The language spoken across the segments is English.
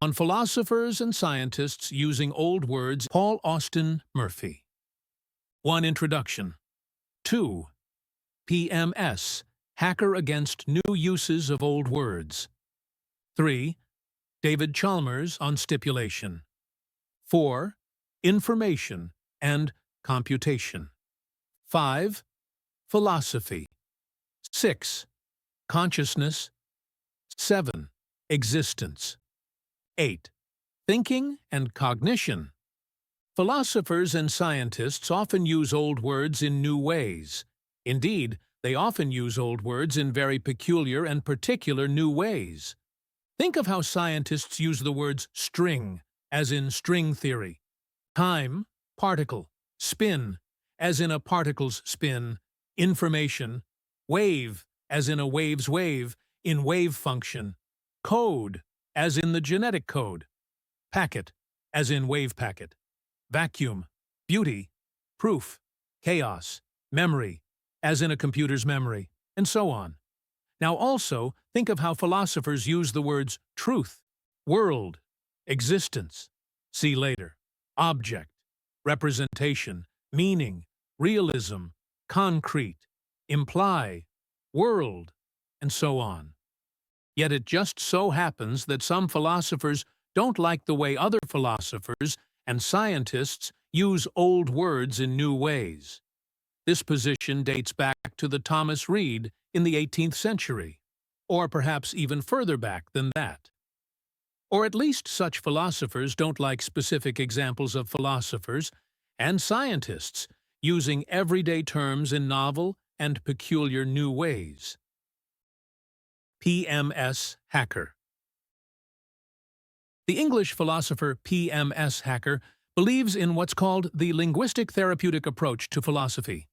On philosophers and scientists using old words, Paul Austin Murphy. 1. Introduction. 2. PMS, Hacker Against New Uses of Old Words. 3. David Chalmers on Stipulation. 4. Information and Computation. 5. Philosophy. 6. Consciousness. 7. Existence. 8. Thinking and cognition. Philosophers and scientists often use old words in new ways. Indeed, they often use old words in very peculiar and particular new ways. Think of how scientists use the words string, as in string theory, time, particle, spin, as in a particle's spin, information, wave, as in a wave's wave, in wavefunction, code, as in the genetic code, packet, as in wave packet, vacuum, beauty, proof, chaos, memory, as in a computer's memory, and so on. Now also, think of how philosophers use the words truth, world, existence, see later, object, representation, meaning, realism, concrete, imply, world, and so on. Yet it just so happens that some philosophers don't like the way other philosophers and scientists use old words in new ways. This position dates back to the Thomas Reid in the 18th century, or perhaps even further back than that. Or at least such philosophers don't like specific examples of philosophers and scientists using everyday terms in novel and peculiar new ways. PMS Hacker. The English philosopher PMS Hacker believes in what's called the linguistic therapeutic approach to philosophy.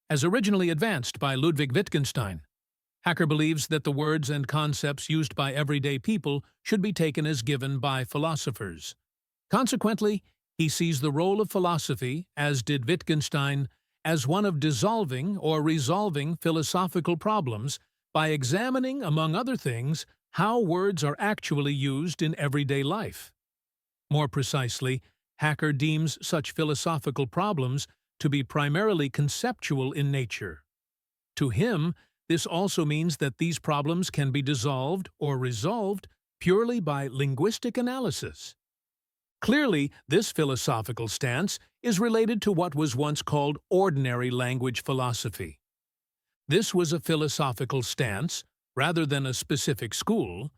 As originally advanced by Ludwig Wittgenstein, Hacker believes that the words and concepts used by everyday people should be taken as given by philosophers. Consequently, he sees the role of philosophy, as did Wittgenstein, as one of dissolving or resolving philosophical problems by examining, among other things, how words are actually used in everyday life. More precisely, Hacker deems such philosophical problems to be primarily conceptual in nature. To him, this also means that these problems can be dissolved or resolved purely by linguistic analysis. Clearly, this philosophical stance is related to what was once called ordinary language philosophy. This was a philosophical stance, rather than a specific school,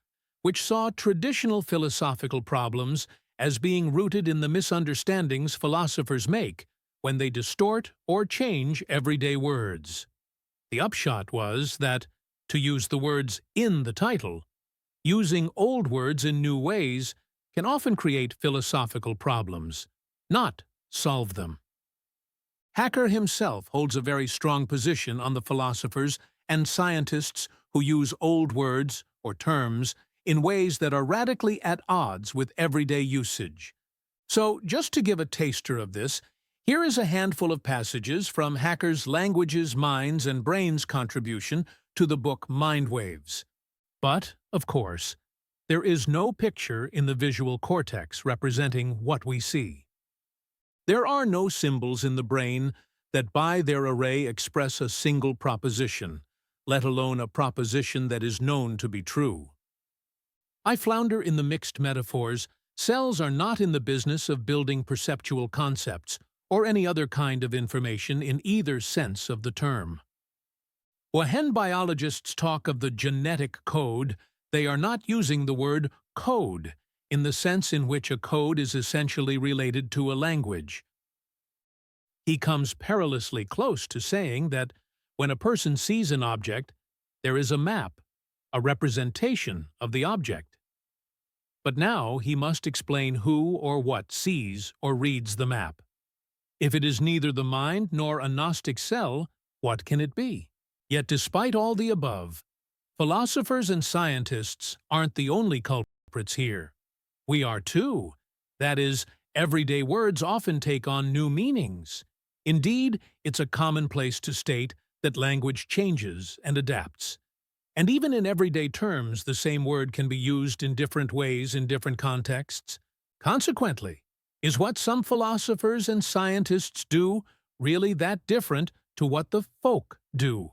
which saw traditional philosophical problems as being rooted in the misunderstandings philosophers make when they distort or change everyday words. The upshot was that, to use the words in the title, using old words in new ways can often create philosophical problems, not solve them. Hacker himself holds a very strong position on the philosophers and scientists who use old words or terms in ways that are radically at odds with everyday usage. So, just to give a taster of this, here is a handful of passages from Hacker's Languages, Minds, and Brains contribution to the book Mind Waves. But, of course, there is no picture in the visual cortex representing what we see. There are no symbols in the brain that by their array express a single proposition, let alone a proposition that is known to be true. I flounder in the mixed metaphors. Cells are not in the business of building perceptual concepts or any other kind of information in either sense of the term. When biologists talk of the genetic code, they are not using the word code in the sense in which a code is essentially related to a language. He comes perilously close to saying that when a person sees an object, there is a map, a representation of the object. But now he must explain who or what sees or reads the map. If it is neither the mind nor a Gnostic cell, what can it be? Yet despite all the above, philosophers and scientists aren't the only culprits here. We are too. That is, everyday words often take on new meanings. Indeed, it's a commonplace to state that language changes and adapts. And even in everyday terms, the same word can be used in different ways in different contexts. Consequently, is what some philosophers and scientists do really that different to what the folk do?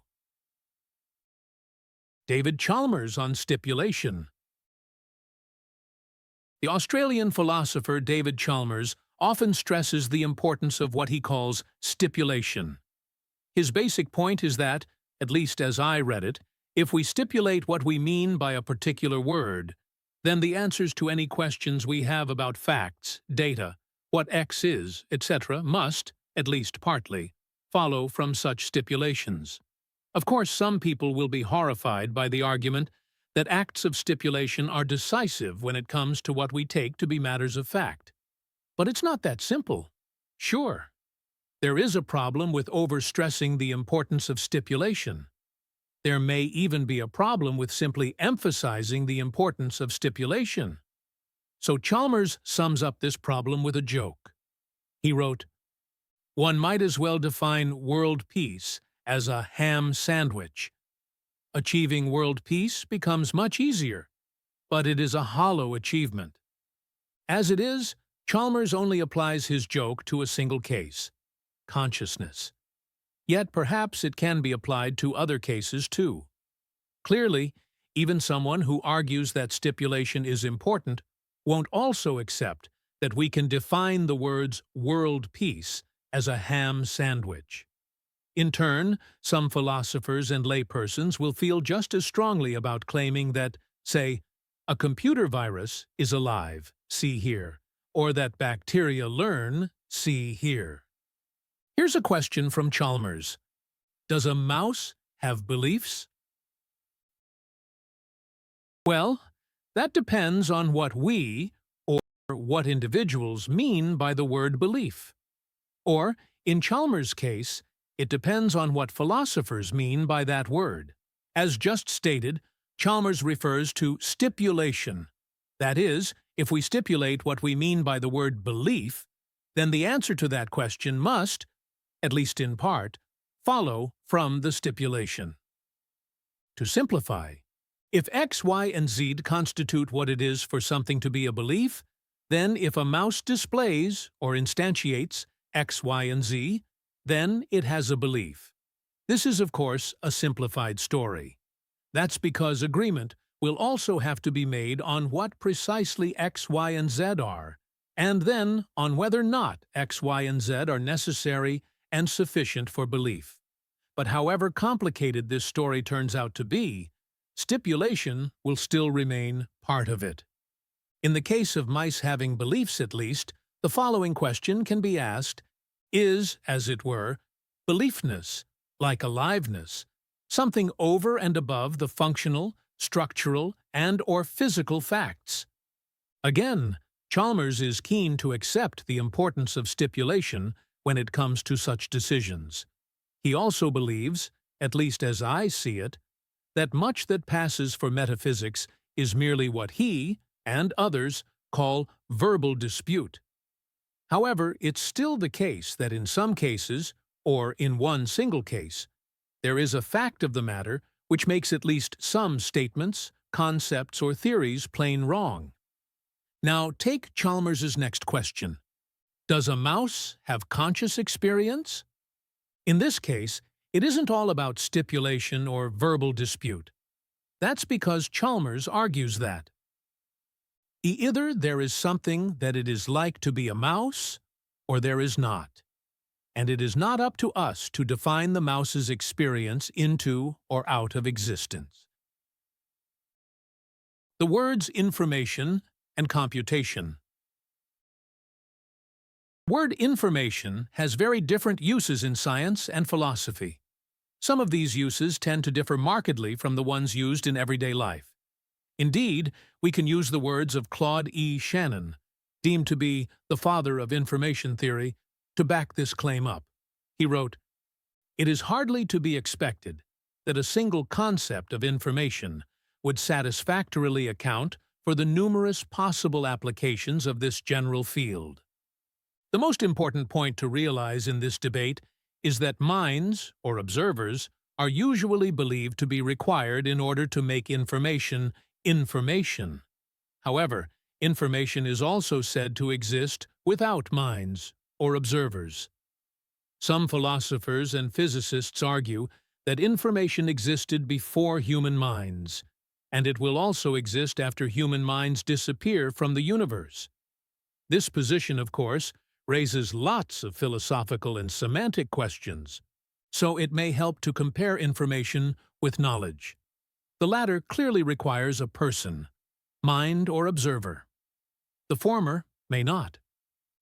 David Chalmers on stipulation. The Australian philosopher David Chalmers often stresses the importance of what he calls stipulation. His basic point is that, at least as I read it, if we stipulate what we mean by a particular word, then the answers to any questions we have about facts, data, what X is, etc., must, at least partly, follow from such stipulations. Of course, some people will be horrified by the argument that acts of stipulation are decisive when it comes to what we take to be matters of fact. But it's not that simple. Sure, there is a problem with overstressing the importance of stipulation. There may even be a problem with simply emphasizing the importance of stipulation. So Chalmers sums up this problem with a joke. He wrote, "One might as well define world peace as a ham sandwich. Achieving world peace becomes much easier, but it is a hollow achievement." As it is, Chalmers only applies his joke to a single case, consciousness. Yet perhaps it can be applied to other cases too. Clearly, even someone who argues that stipulation is important won't also accept that we can define the words world peace as a ham sandwich. In turn, some philosophers and laypersons will feel just as strongly about claiming that, say, a computer virus is alive, see here, or that bacteria learn, see here. Here's a question from Chalmers. Does a mouse have beliefs? Well, that depends on what we, or what individuals, mean by the word belief. Or, in Chalmers' case, it depends on what philosophers mean by that word. As just stated, Chalmers refers to stipulation. That is, if we stipulate what we mean by the word belief, then the answer to that question must, at least in part, follow from the stipulation. To simplify, if X, Y, and Z constitute what it is for something to be a belief, then if a mouse displays or instantiates X, Y, and Z, then it has a belief. This is, of course, a simplified story. That's because agreement will also have to be made on what precisely X, Y, and Z are, and then on whether or not X, Y, and Z are necessary and sufficient for belief. But however complicated this story turns out to be, stipulation will still remain part of it. In the case of mice having beliefs at least, the following question can be asked: is, as it were, beliefness, like aliveness, something over and above the functional, structural, and/or physical facts? Again, Chalmers is keen to accept the importance of stipulation when it comes to such decisions. He also believes, at least as I see it, that much that passes for metaphysics is merely what he, and others, call verbal dispute. However, it's still the case that in some cases, or in one single case, there is a fact of the matter which makes at least some statements, concepts, or theories plain wrong. Now take Chalmers's next question. Does a mouse have conscious experience? In this case, it isn't all about stipulation or verbal dispute. That's because Chalmers argues that either there is something that it is like to be a mouse, or there is not. And it is not up to us to define the mouse's experience into or out of existence. The words information and computation. Word information has very different uses in science and philosophy. Some of these uses tend to differ markedly from the ones used in everyday life. Indeed, we can use the words of Claude E. Shannon, deemed to be the father of information theory, to back this claim up. He wrote, "It is hardly to be expected that a single concept of information would satisfactorily account for the numerous possible applications of this general field. The most important point to realize in this debate is that minds, or observers, are usually believed to be required in order to make information information. However, information is also said to exist without minds or observers. Some philosophers and physicists argue that information existed before human minds, and it will also exist after human minds disappear from the universe. This position, of course, raises lots of philosophical and semantic questions, so it may help to compare information with knowledge. The latter clearly requires a person, mind or observer. The former may not.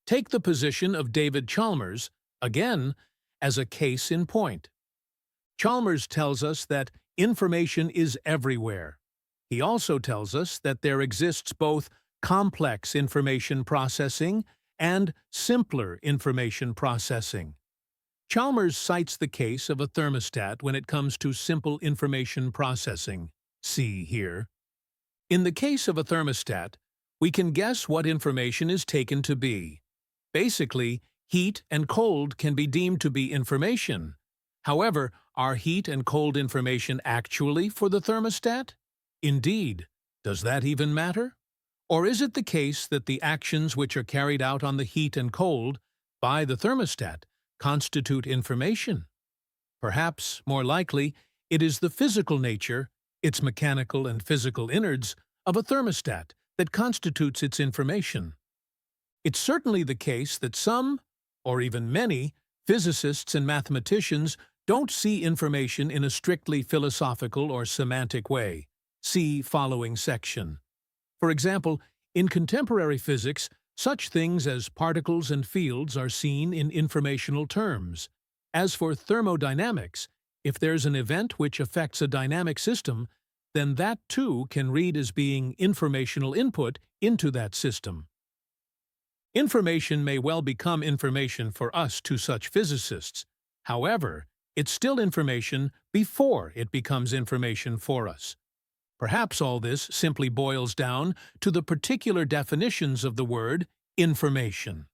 Take the position of David Chalmers, again, as a case in point. Chalmers tells us that information is everywhere. He also tells us that there exists both complex information processing and simpler information processing. Chalmers cites the case of a thermostat when it comes to simple information processing. See here. In the case of a thermostat, we can guess what information is taken to be. Basically, heat and cold can be deemed to be information. However, are heat and cold information actually for the thermostat? Indeed. Does that even matter? Or is it the case that the actions which are carried out on the heat and cold by the thermostat constitute information? Perhaps, more likely, it is the physical nature, its mechanical and physical innards, of a thermostat that constitutes its information. It's certainly the case that some, or even many, physicists and mathematicians don't see information in a strictly philosophical or semantic way. See following section. For example, in contemporary physics, such things as particles and fields are seen in informational terms. As for thermodynamics, if there's an event which affects a dynamic system, then that too can read as being informational input into that system. Information may well become information for us to such physicists. However, it's still information before it becomes information for us. Perhaps all this simply boils down to the particular definitions of the word information.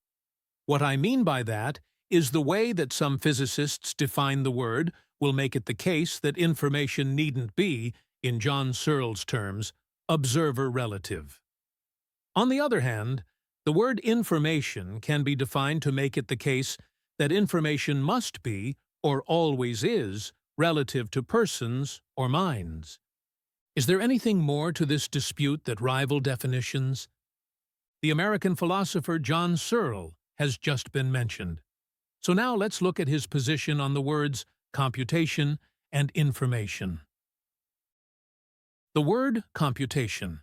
What I mean by that is the way that some physicists define the word will make it the case that information needn't be, in John Searle's terms, observer-relative. On the other hand, the word information can be defined to make it the case that information must be, or always is, relative to persons or minds. Is there anything more to this dispute that rival definitions? The American philosopher John Searle has just been mentioned. So now let's look at his position on the words computation and information. The word computation.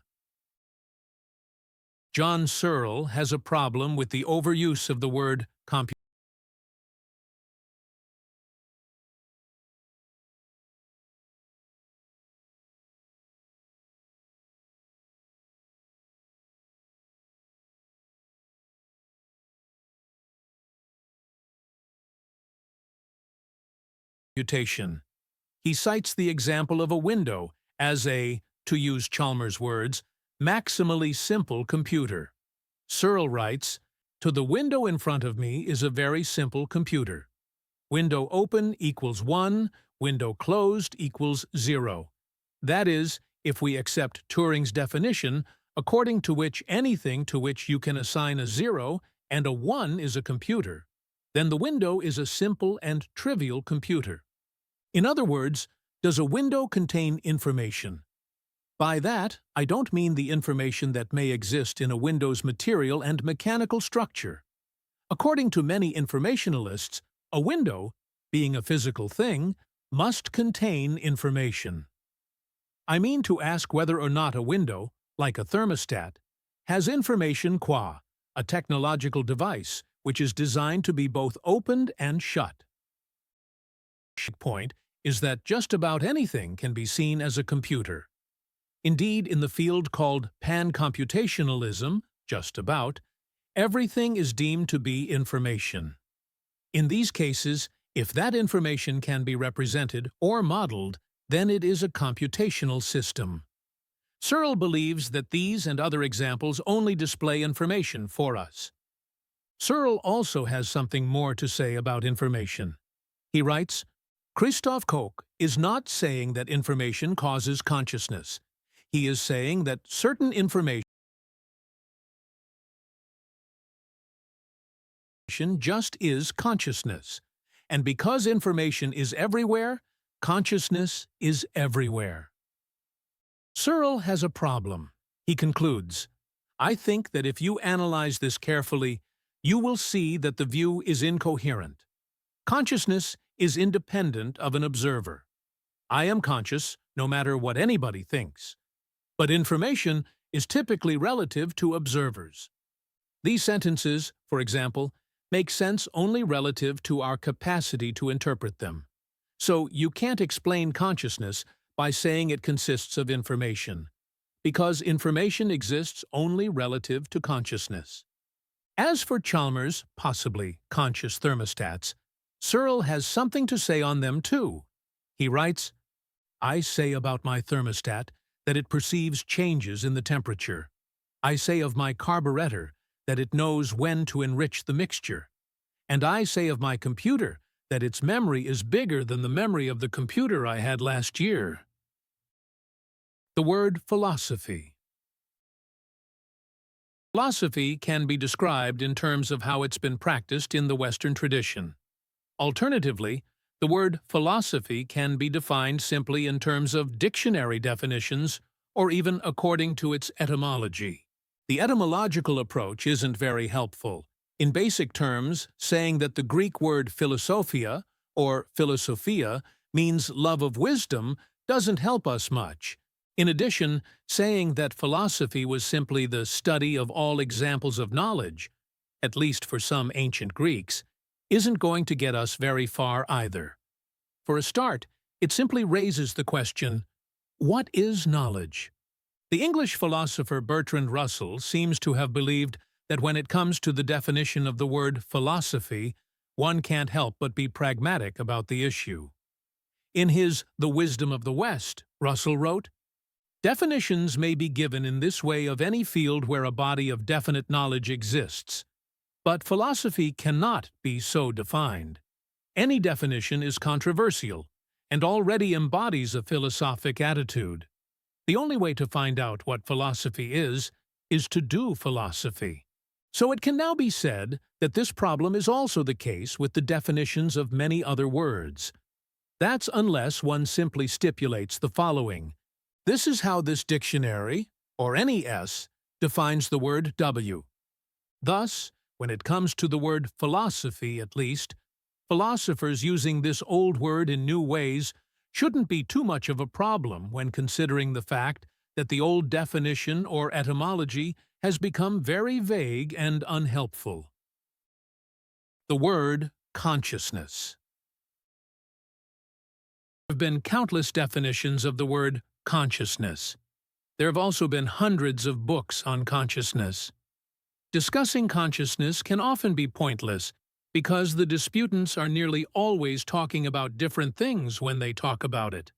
John Searle has a problem with the overuse of the word computation. He cites the example of a window as a, to use Chalmers' words, maximally simple computer. Searle writes, "To the window in front of me is a very simple computer. Window open equals 1, window closed equals 0. That is, if we accept Turing's definition, according to which anything to which you can assign a 0 and a 1 is a computer, then the window is a simple and trivial computer. In other words, does a window contain information? By that, I don't mean the information that may exist in a window's material and mechanical structure. According to many informationalists, a window, being a physical thing, must contain information. I mean to ask whether or not a window, like a thermostat, has information qua a technological device which is designed to be both opened and shut. The point is that just about anything can be seen as a computer. Indeed, in the field called pan-computationalism, just about, everything is deemed to be information. In these cases, if that information can be represented or modeled, then it is a computational system. Searle believes that these and other examples only display information for us. Searle also has something more to say about information. He writes, Christoph Koch is not saying that information causes consciousness. He is saying that certain information just is consciousness. And because information is everywhere, consciousness is everywhere. Searle has a problem. He concludes, "I think that if you analyze this carefully, you will see that the view is incoherent. Consciousness is independent of an observer. I am conscious no matter what anybody thinks. But information is typically relative to observers. These sentences, for example, make sense only relative to our capacity to interpret them. So you can't explain consciousness by saying it consists of information, because information exists only relative to consciousness." As for Chalmers' possibly conscious thermostats, Searle has something to say on them too. He writes, "I say about my thermostat that it perceives changes in the temperature. I say of my carburetor that it knows when to enrich the mixture. And I say of my computer that its memory is bigger than the memory of the computer I had last year." The word philosophy. Philosophy can be described in terms of how it's been practiced in the Western tradition. Alternatively, the word philosophy can be defined simply in terms of dictionary definitions or even according to its etymology. The etymological approach isn't very helpful. In basic terms, saying that the Greek word philosophia or philosophia means love of wisdom doesn't help us much. In addition, saying that philosophy was simply the study of all examples of knowledge, at least for some ancient Greeks, isn't going to get us very far either. For a start, it simply raises the question, what is knowledge? The English philosopher Bertrand Russell seems to have believed that when it comes to the definition of the word philosophy, one can't help but be pragmatic about the issue. In his The Wisdom of the West, Russell wrote, "Definitions may be given in this way of any field where a body of definite knowledge exists, but philosophy cannot be so defined. Any definition is controversial and already embodies a philosophic attitude. The only way to find out what philosophy is to do philosophy." So it can now be said that this problem is also the case with the definitions of many other words. That's unless one simply stipulates the following. This is how this dictionary, or any S, defines the word W. Thus, when it comes to the word philosophy at least, philosophers using this old word in new ways shouldn't be too much of a problem when considering the fact that the old definition or etymology has become very vague and unhelpful. The word consciousness. There have been countless definitions of the word consciousness. There have also been hundreds of books on consciousness. Discussing consciousness can often be pointless because the disputants are nearly always talking about different things when they talk about it.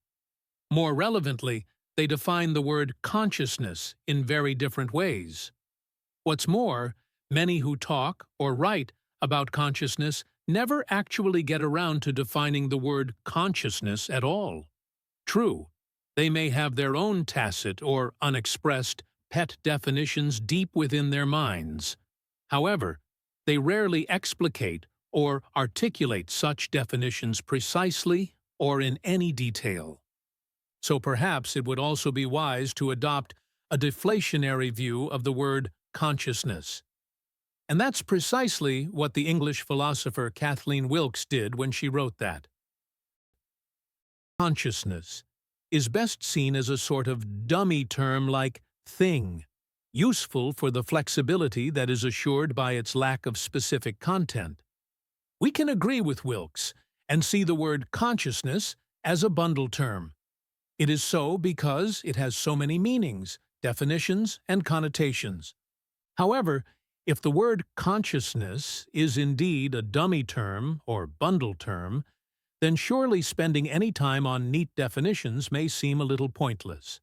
More relevantly, they define the word consciousness in very different ways. What's more, many who talk or write about consciousness never actually get around to defining the word consciousness at all. True, they may have their own tacit or unexpressed pet definitions deep within their minds. However, they rarely explicate or articulate such definitions precisely or in any detail. So perhaps it would also be wise to adopt a deflationary view of the word consciousness. And that's precisely what the English philosopher Kathleen Wilkes did when she wrote that. Consciousness is best seen as a sort of dummy term like thing, useful for the flexibility that is assured by its lack of specific content. We can agree with Wilkes and see the word consciousness as a bundle term. It is so because it has so many meanings, definitions, and connotations. However, if the word consciousness is indeed a dummy term or bundle term, then surely spending any time on neat definitions may seem a little pointless.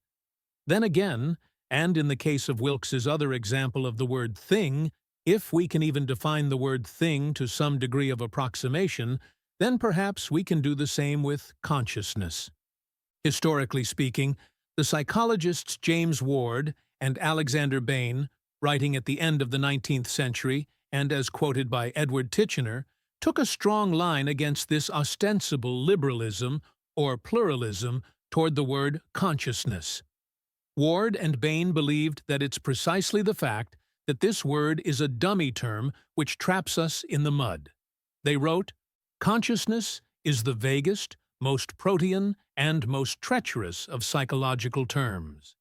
Then again, and in the case of Wilkes's other example of the word thing, if we can even define the word thing to some degree of approximation, then perhaps we can do the same with consciousness. Historically speaking, the psychologists James Ward and Alexander Bain, writing at the end of the 19th century and as quoted by Edward Titchener, took a strong line against this ostensible liberalism or pluralism toward the word consciousness. Ward and Bain believed that it's precisely the fact that this word is a dummy term which traps us in the mud. They wrote, "Consciousness is the vaguest, most protean, and most treacherous of psychological terms."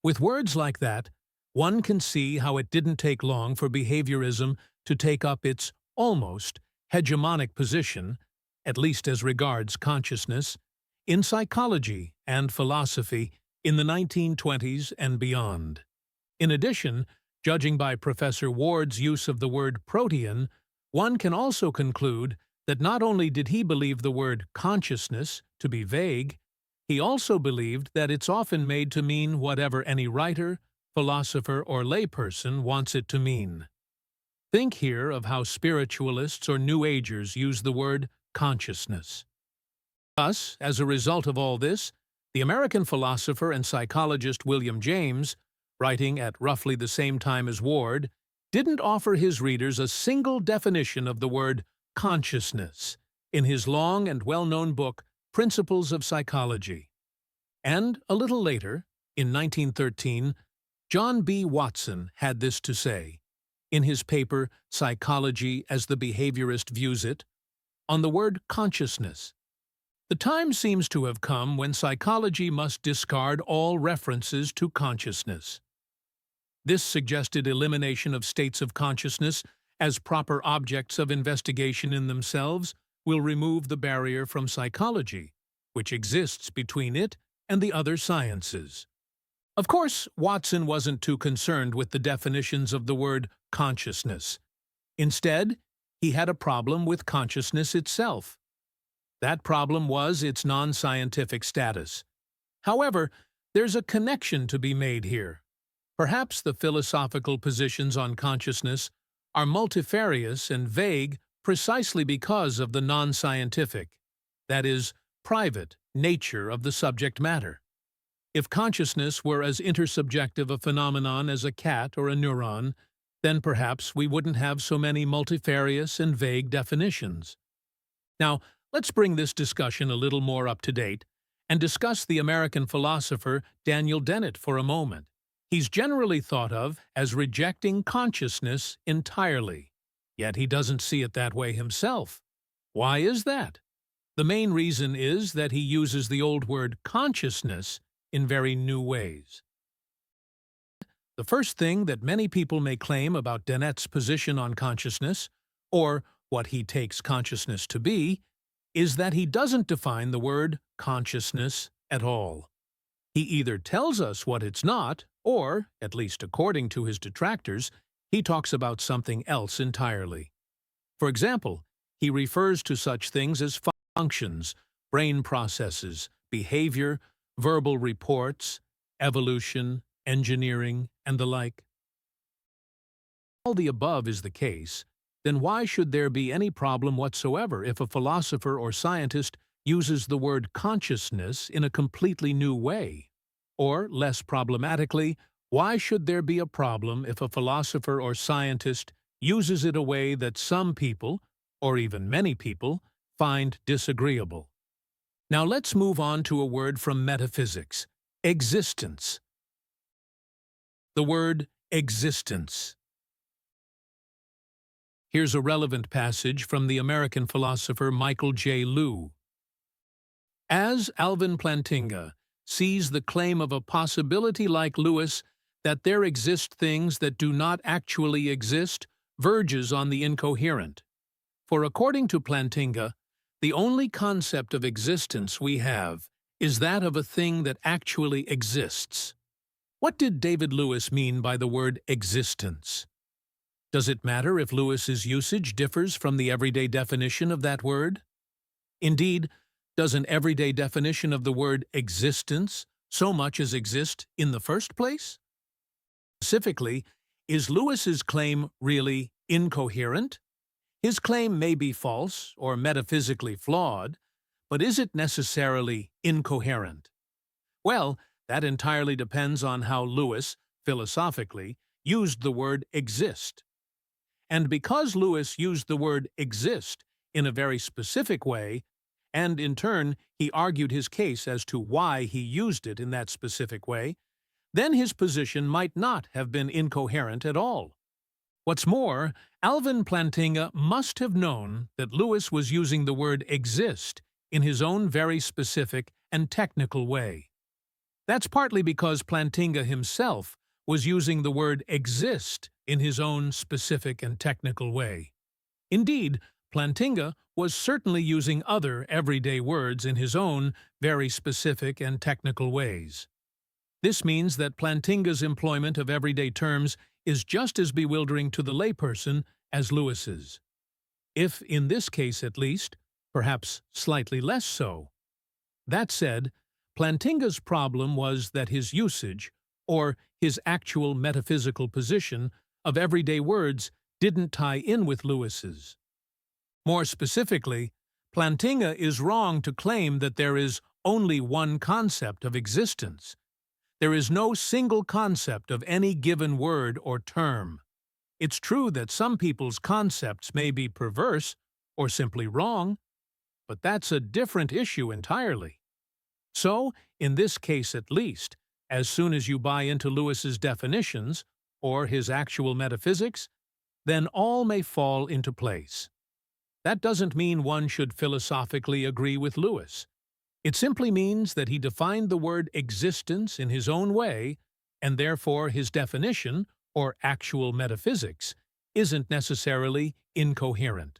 With words like that, one can see how it didn't take long for behaviorism to take up its almost hegemonic position, at least as regards consciousness, in psychology and philosophy in the 1920s and beyond. In addition, judging by Professor Ward's use of the word protean, one can also conclude that not only did he believe the word consciousness to be vague, he also believed that it's often made to mean whatever any writer, philosopher, or layperson wants it to mean. Think here of how spiritualists or New Agers use the word consciousness. Thus, as a result of all this, the American philosopher and psychologist William James, writing at roughly the same time as Ward, didn't offer his readers a single definition of the word consciousness in his long and well-known book, Principles of Psychology. And a little later, in 1913, John B. Watson had this to say, in his paper Psychology as the Behaviorist Views It, on the word consciousness. The time seems to have come when psychology must discard all references to consciousness. This suggested elimination of states of consciousness as proper objects of investigation in themselves will remove the barrier from psychology, which exists between it and the other sciences. Of course, Watson wasn't too concerned with the definitions of the word consciousness. Instead, he had a problem with consciousness itself. That problem was its non-scientific status. However, there's a connection to be made here. Perhaps the philosophical positions on consciousness are multifarious and vague precisely because of the non-scientific, that is, private, nature of the subject matter. If consciousness were as intersubjective a phenomenon as a cat or a neuron, then perhaps we wouldn't have so many multifarious and vague definitions. Now, let's bring this discussion a little more up to date and discuss the American philosopher Daniel Dennett for a moment. He's generally thought of as rejecting consciousness entirely, yet he doesn't see it that way himself. Why is that? The main reason is that he uses the old word consciousness in very new ways. The first thing that many people may claim about Dennett's position on consciousness, or what he takes consciousness to be, is that he doesn't define the word consciousness at all. He either tells us what it's not, or, at least according to his detractors, he talks about something else entirely. For example, he refers to such things as functions, brain processes, behavior, verbal reports, evolution, engineering, and the like. If all the above is the case, then why should there be any problem whatsoever if a philosopher or scientist uses the word consciousness in a completely new way? Or, less problematically, why should there be a problem if a philosopher or scientist uses it a way that some people, or even many people, find disagreeable? Now let's move on to a word from metaphysics, existence. The word existence. Here's a relevant passage from the American philosopher Michael J. Lew. As Alvin Plantinga sees the claim of a possibility like Lewis that there exist things that do not actually exist verges on the incoherent. For according to Plantinga, the only concept of existence we have is that of a thing that actually exists. What did David Lewis mean by the word existence? Does it matter if Lewis's usage differs from the everyday definition of that word? Indeed, does an everyday definition of the word existence so much as exist in the first place? Specifically, is Lewis's claim really incoherent? His claim may be false or metaphysically flawed, but is it necessarily incoherent? Well, that entirely depends on how Lewis, philosophically, used the word exist. And because Lewis used the word exist in a very specific way, and in turn he argued his case as to why he used it in that specific way, then his position might not have been incoherent at all. What's more, Alvin Plantinga must have known that Lewis was using the word exist in his own very specific and technical way. That's partly because Plantinga himself was using the word exist in his own specific and technical way. Indeed, Plantinga was certainly using other everyday words in his own very specific and technical ways. This means that Plantinga's employment of everyday terms is just as bewildering to the layperson as Lewis's. If, in this case at least, perhaps slightly less so. That said, Plantinga's problem was that his usage, or his actual metaphysical position, of everyday words didn't tie in with Lewis's. More specifically, Plantinga is wrong to claim that there is only one concept of existence. There is no single concept of any given word or term. It's true that some people's concepts may be perverse or simply wrong, but that's a different issue entirely. So, in this case at least, as soon as you buy into Lewis's definitions, or his actual metaphysics, then all may fall into place. That doesn't mean one should philosophically agree with Lewis. It simply means that he defined the word existence in his own way, and therefore his definition, or actual metaphysics, isn't necessarily incoherent.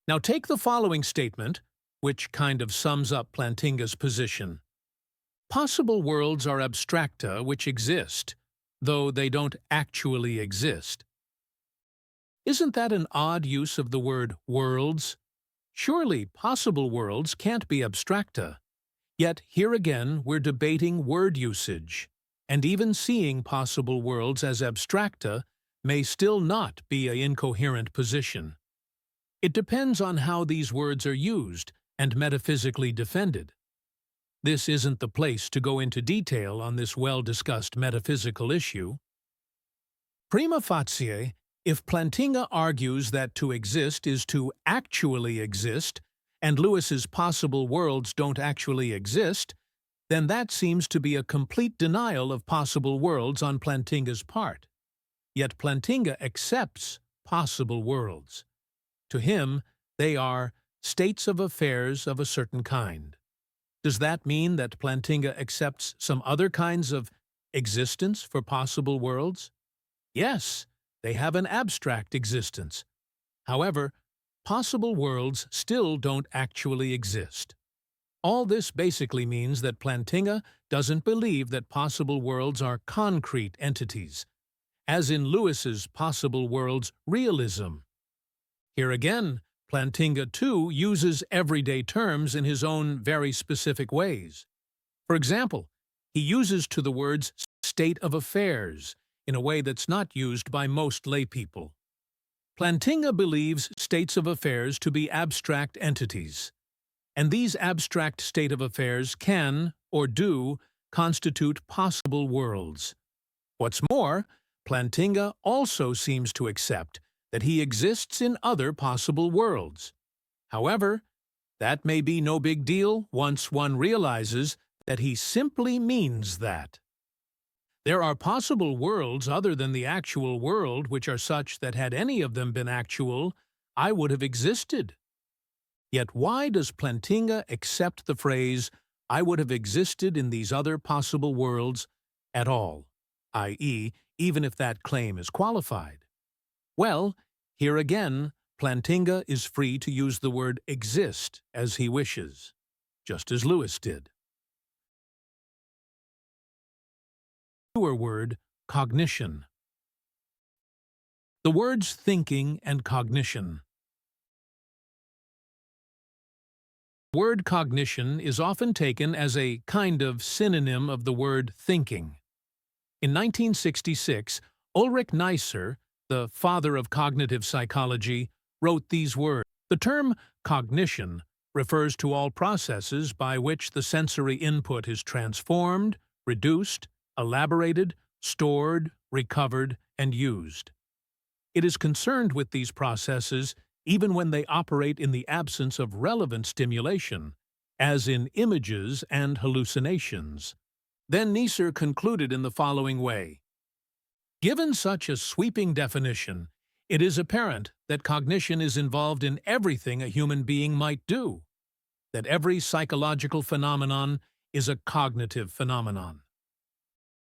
Now take the following statement, which kind of sums up Plantinga's position. Possible worlds are abstracta which exist, though they don't actually exist. Isn't that an odd use of the word worlds? Surely possible worlds can't be abstracta. Yet here again we're debating word usage, and even seeing possible worlds as abstracta may still not be an incoherent position. It depends on how these words are used and metaphysically defended. This isn't the place to go into detail on this well-discussed metaphysical issue. Prima facie, if Plantinga argues that to exist is to actually exist, and Lewis's possible worlds don't actually exist, then that seems to be a complete denial of possible worlds on Plantinga's part. Yet Plantinga accepts possible worlds. To him, they are states of affairs of a certain kind. Does that mean that Plantinga accepts some other kinds of existence for possible worlds? Yes. They have an abstract existence. However, possible worlds still don't actually exist. All this basically means that Plantinga doesn't believe that possible worlds are concrete entities, as in Lewis's possible worlds realism. Here again, Plantinga too uses everyday terms in his own very specific ways. For example, he uses to the words state of affairs in a way that's not used by most laypeople. Plantinga believes states of affairs to be abstract entities, and these abstract state of affairs can, or do, constitute possible worlds. What's more, Plantinga also seems to accept that he exists in other possible worlds. However, that may be no big deal once one realizes that he simply means that. There are possible worlds other than the actual world which are such that had any of them been actual, I would have existed. Yet why does Plantinga accept the phrase, I would have existed in these other possible worlds, at all, i.e., even if that claim is qualified? Well, here again, Plantinga is free to use the word exist as he wishes, just as Lewis did. Newer word, cognition. The words thinking and cognition. The word cognition is often taken as a kind of synonym of the word thinking. In 1966, Ulrich Neisser, the father of cognitive psychology, wrote these words. The term cognition refers to all processes by which the sensory input is transformed, reduced, elaborated, stored, recovered, and used. It is concerned with these processes even when they operate in the absence of relevant stimulation, as in images and hallucinations. Then Neisser concluded in the following way. Given such a sweeping definition, it is apparent that cognition is involved in everything a human being might do, that every psychological phenomenon is a cognitive phenomenon.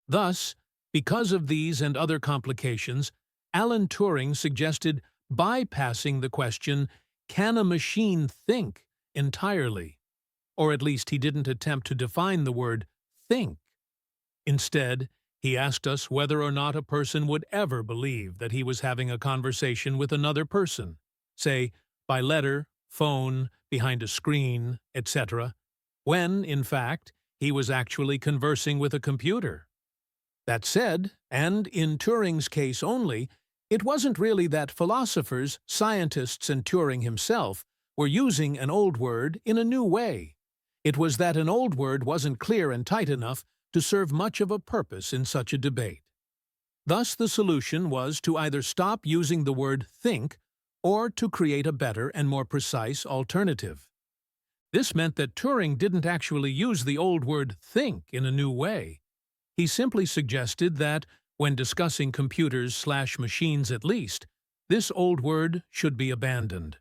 Thus, because of these and other complications, Alan Turing suggested bypassing the question, can a machine think, entirely? Or at least he didn't attempt to define the word think. Instead, he asked us whether or not a person would ever believe that he was having a conversation with another person, say, by letter, phone, behind a screen, etc., when, in fact, he was actually conversing with a computer. That said, and in Turing's case only, it wasn't really that philosophers, scientists, and Turing himself were using an old word in a new way. It was that an old word wasn't clear and tight enough to serve much of a purpose in such a debate. Thus, the solution was to either stop using the word think or to create a better and more precise alternative. This meant that Turing didn't actually use the old word think in a new way. He simply suggested that, when discussing computers/machines at least, this old word should be abandoned.